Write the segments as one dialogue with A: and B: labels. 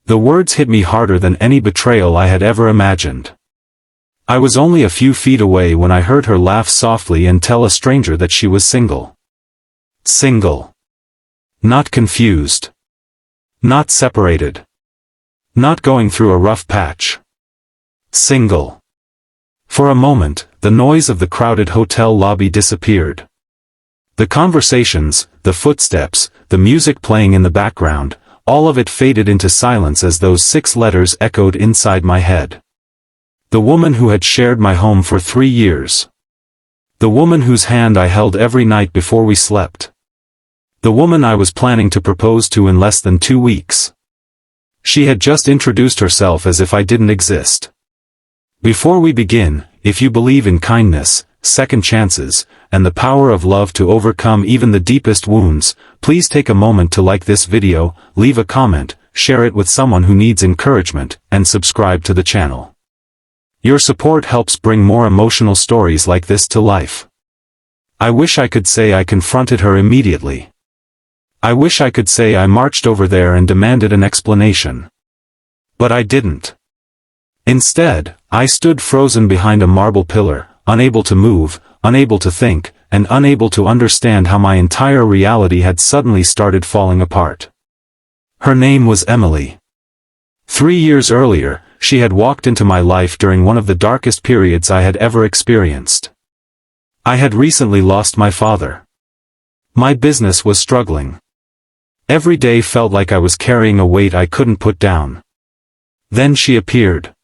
A: The words hit me harder than any betrayal I had ever imagined. I was only a few feet away when I heard her laugh softly and tell a stranger that she was single. Single. Not confused. Not separated. Not going through a rough patch. Single. For a moment, the noise of the crowded hotel lobby disappeared. The conversations, the footsteps, the music playing in the background, all of it faded into silence as those 6 letters echoed inside my head. The woman who had shared my home for 3 years. The woman whose hand I held every night before we slept. The woman I was planning to propose to in less than 2 weeks. She had just introduced herself as if I didn't exist. Before we begin, if you believe in kindness, second chances, and the power of love to overcome even the deepest wounds, please take a moment to like this video, leave a comment, share it with someone who needs encouragement, and subscribe to the channel. Your support helps bring more emotional stories like this to life. I wish I could say I confronted her immediately. I wish I could say I marched over there and demanded an explanation. But I didn't. Instead, I stood frozen behind a marble pillar, unable to move, unable to think, and unable to understand how my entire reality had suddenly started falling apart. Her name was Emily. 3 years earlier, she had walked into my life during one of the darkest periods I had ever experienced. I had recently lost my father. My business was struggling. Every day felt like I was carrying a weight I couldn't put down. Then she appeared.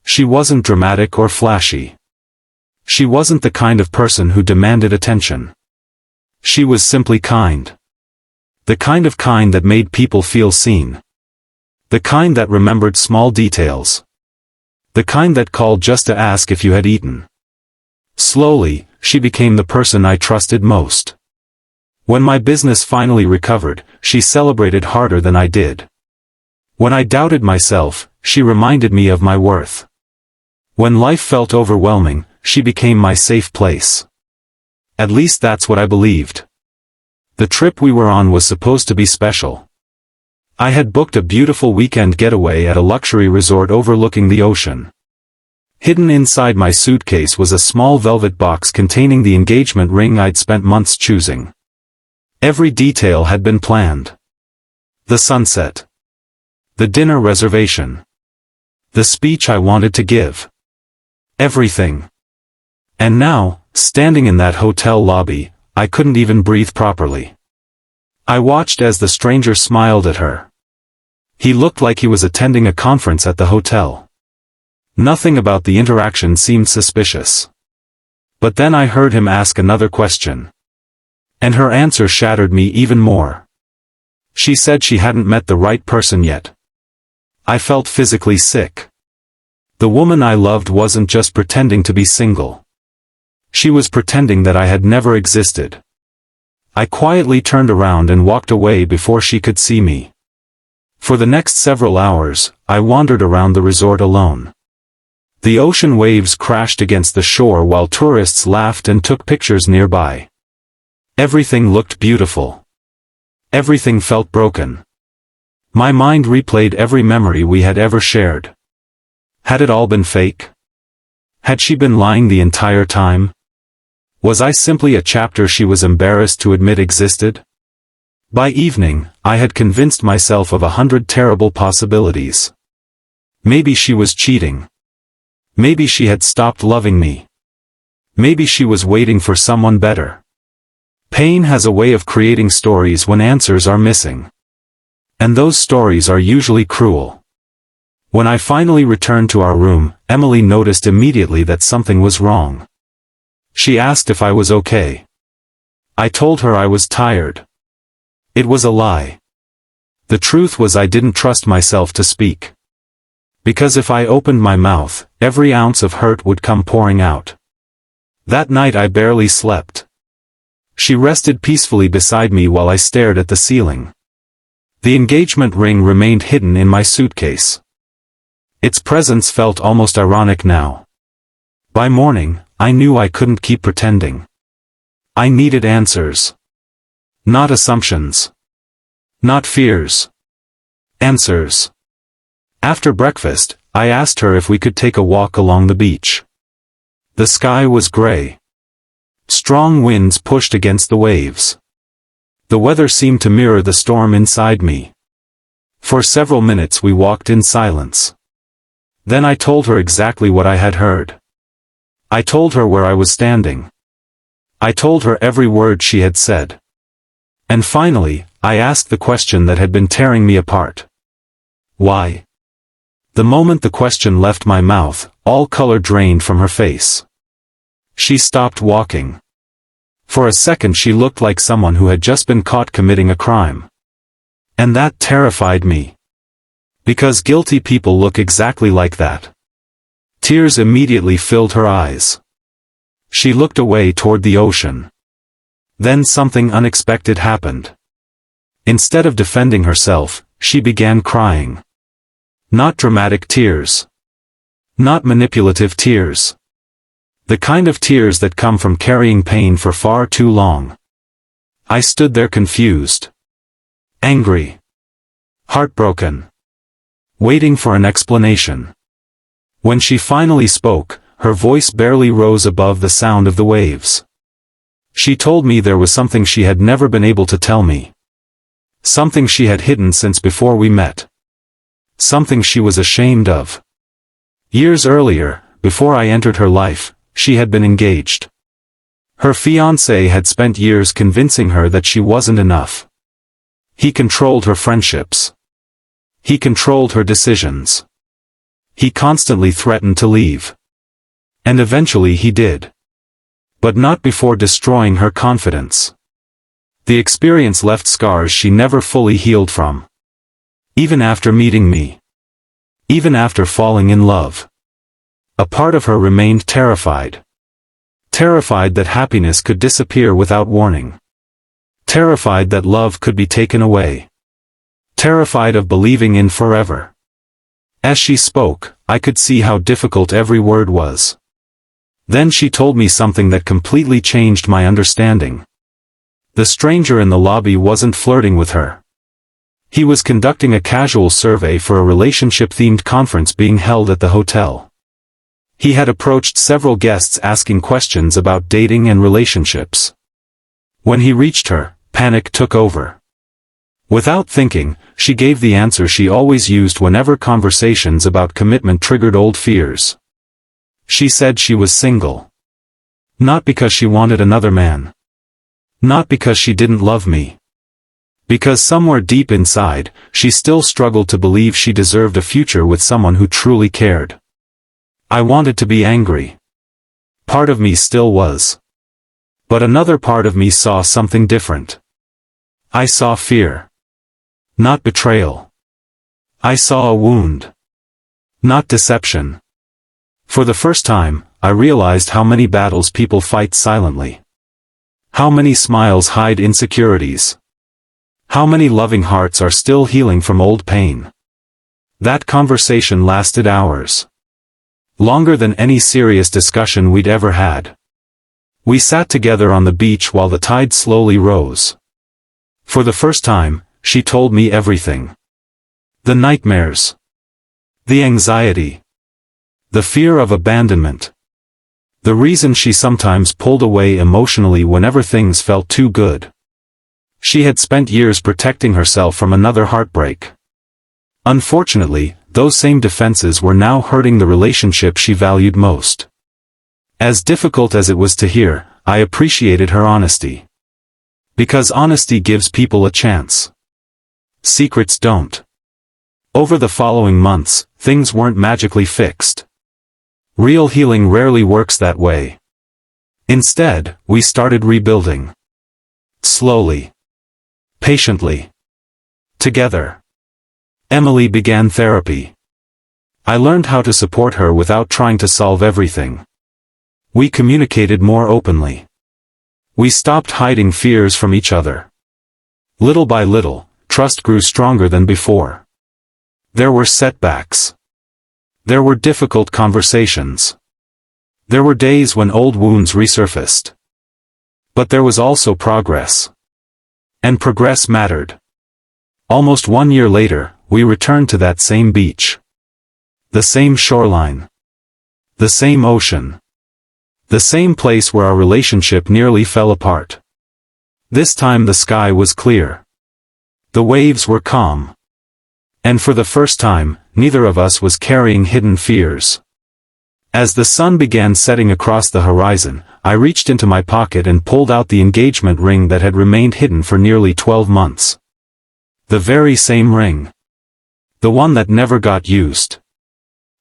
A: She wasn't dramatic or flashy. She wasn't the kind of person who demanded attention. She was simply kind. The kind that made people feel seen. The kind that remembered small details. The kind that called just to ask if you had eaten. Slowly, she became the person I trusted most. When my business finally recovered, she celebrated harder than I did. When I doubted myself, she reminded me of my worth. When life felt overwhelming, she became my safe place. At least that's what I believed. The trip we were on was supposed to be special. I had booked a beautiful weekend getaway at a luxury resort overlooking the ocean. Hidden inside my suitcase was a small velvet box containing the engagement ring I'd spent months choosing. Every detail had been planned. The sunset. The dinner reservation. The speech I wanted to give. Everything. And now, standing in that hotel lobby, I couldn't even breathe properly. I watched as the stranger smiled at her. He looked like he was attending a conference at the hotel. Nothing about the interaction seemed suspicious. But then I heard him ask another question. And her answer shattered me even more. She said she hadn't met the right person yet. I felt physically sick. The woman I loved wasn't just pretending to be single. She was pretending that I had never existed. I quietly turned around and walked away before she could see me. For the next several hours, I wandered around the resort alone. The ocean waves crashed against the shore while tourists laughed and took pictures nearby. Everything looked beautiful. Everything felt broken. My mind replayed every memory we had ever shared. Had it all been fake? Had she been lying the entire time? Was I simply a chapter she was embarrassed to admit existed? By evening, I had convinced myself of 100 terrible possibilities. Maybe she was cheating. Maybe she had stopped loving me. Maybe she was waiting for someone better. Pain has a way of creating stories when answers are missing. And those stories are usually cruel. When I finally returned to our room, Emily noticed immediately that something was wrong. She asked if I was okay. I told her I was tired. It was a lie. The truth was I didn't trust myself to speak. Because if I opened my mouth, every ounce of hurt would come pouring out. That night I barely slept. She rested peacefully beside me while I stared at the ceiling. The engagement ring remained hidden in my suitcase. Its presence felt almost ironic now. By morning, I knew I couldn't keep pretending. I needed answers. Not assumptions. Not fears. Answers. After breakfast, I asked her if we could take a walk along the beach. The sky was gray. Strong winds pushed against the waves. The weather seemed to mirror the storm inside me. For several minutes we walked in silence. Then I told her exactly what I had heard. I told her where I was standing. I told her every word she had said. And finally, I asked the question that had been tearing me apart. Why? The moment the question left my mouth, all color drained from her face. She stopped walking. For a second she looked like someone who had just been caught committing a crime. And that terrified me. Because guilty people look exactly like that. Tears immediately filled her eyes. She looked away toward the ocean. Then something unexpected happened. Instead of defending herself, she began crying. Not dramatic tears. Not manipulative tears. The kind of tears that come from carrying pain for far too long. I stood there confused. Angry. Heartbroken. Waiting for an explanation. When she finally spoke, her voice barely rose above the sound of the waves. She told me there was something she had never been able to tell me. Something she had hidden since before we met. Something she was ashamed of. Years earlier, before I entered her life, she had been engaged. Her fiancé had spent years convincing her that she wasn't enough. He controlled her friendships. He controlled her decisions. He constantly threatened to leave. And eventually he did. But not before destroying her confidence. The experience left scars she never fully healed from. Even after meeting me. Even after falling in love. A part of her remained terrified. Terrified that happiness could disappear without warning. Terrified that love could be taken away. Terrified of believing in forever. As she spoke, I could see how difficult every word was. Then she told me something that completely changed my understanding. The stranger in the lobby wasn't flirting with her. He was conducting a casual survey for a relationship-themed conference being held at the hotel. He had approached several guests asking questions about dating and relationships. When he reached her, panic took over. Without thinking, she gave the answer she always used whenever conversations about commitment triggered old fears. She said she was single. Not because she wanted another man. Not because she didn't love me. Because somewhere deep inside, she still struggled to believe she deserved a future with someone who truly cared. I wanted to be angry. Part of me still was. But another part of me saw something different. I saw fear. Not betrayal. I saw a wound. Not deception. For the first time, I realized how many battles people fight silently. How many smiles hide insecurities. How many loving hearts are still healing from old pain. That conversation lasted hours. Longer than any serious discussion we'd ever had. We sat together on the beach while the tide slowly rose. For the first time, she told me everything. The nightmares. The anxiety. The fear of abandonment. The reason she sometimes pulled away emotionally whenever things felt too good. She had spent years protecting herself from another heartbreak. Unfortunately, those same defenses were now hurting the relationship she valued most. As difficult as it was to hear, I appreciated her honesty. Because honesty gives people a chance. Secrets don't. Over the following months, things weren't magically fixed. Real healing rarely works that way. Instead, we started rebuilding. Slowly. Patiently. Together. Emily began therapy. I learned how to support her without trying to solve everything. We communicated more openly. We stopped hiding fears from each other. Little by little, trust grew stronger than before. There were setbacks. There were difficult conversations. There were days when old wounds resurfaced. But there was also progress. And progress mattered. Almost 1 year later, we returned to that same beach. The same shoreline. The same ocean. The same place where our relationship nearly fell apart. This time the sky was clear. The waves were calm. And for the first time, neither of us was carrying hidden fears. As the sun began setting across the horizon, I reached into my pocket and pulled out the engagement ring that had remained hidden for nearly 12 months. The very same ring. The one that never got used.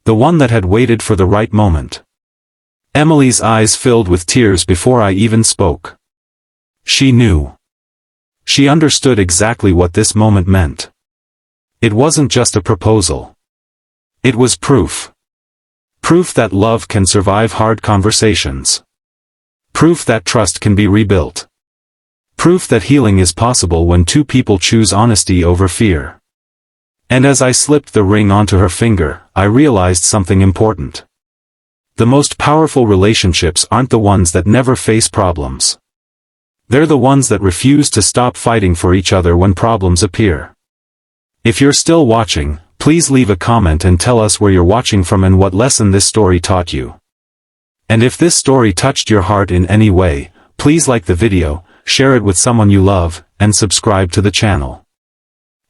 A: The one that had waited for the right moment. Emily's eyes filled with tears before I even spoke. She knew. She understood exactly what this moment meant. It wasn't just a proposal. It was proof. Proof that love can survive hard conversations. Proof that trust can be rebuilt. Proof that healing is possible when two people choose honesty over fear. And as I slipped the ring onto her finger, I realized something important. The most powerful relationships aren't the ones that never face problems. They're the ones that refuse to stop fighting for each other when problems appear. If you're still watching, please leave a comment and tell us where you're watching from and what lesson this story taught you. And if this story touched your heart in any way, please like the video, share it with someone you love, and subscribe to the channel.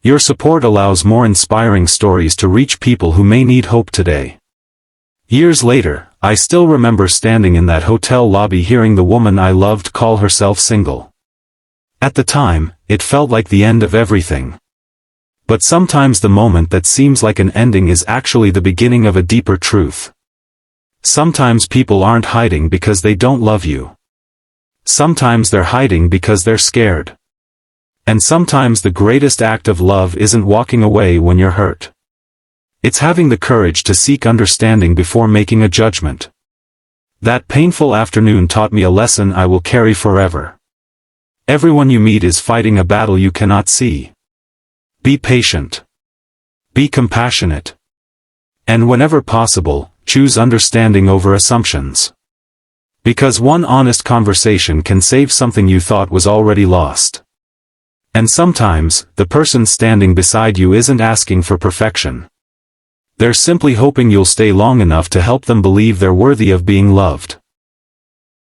A: Your support allows more inspiring stories to reach people who may need hope today. Years later, I still remember standing in that hotel lobby hearing the woman I loved call herself single. At the time, it felt like the end of everything. But sometimes the moment that seems like an ending is actually the beginning of a deeper truth. Sometimes people aren't hiding because they don't love you. Sometimes they're hiding because they're scared. And sometimes the greatest act of love isn't walking away when you're hurt. It's having the courage to seek understanding before making a judgment. That painful afternoon taught me a lesson I will carry forever. Everyone you meet is fighting a battle you cannot see. Be patient. Be compassionate. And whenever possible, choose understanding over assumptions. Because one honest conversation can save something you thought was already lost. And sometimes, the person standing beside you isn't asking for perfection. They're simply hoping you'll stay long enough to help them believe they're worthy of being loved.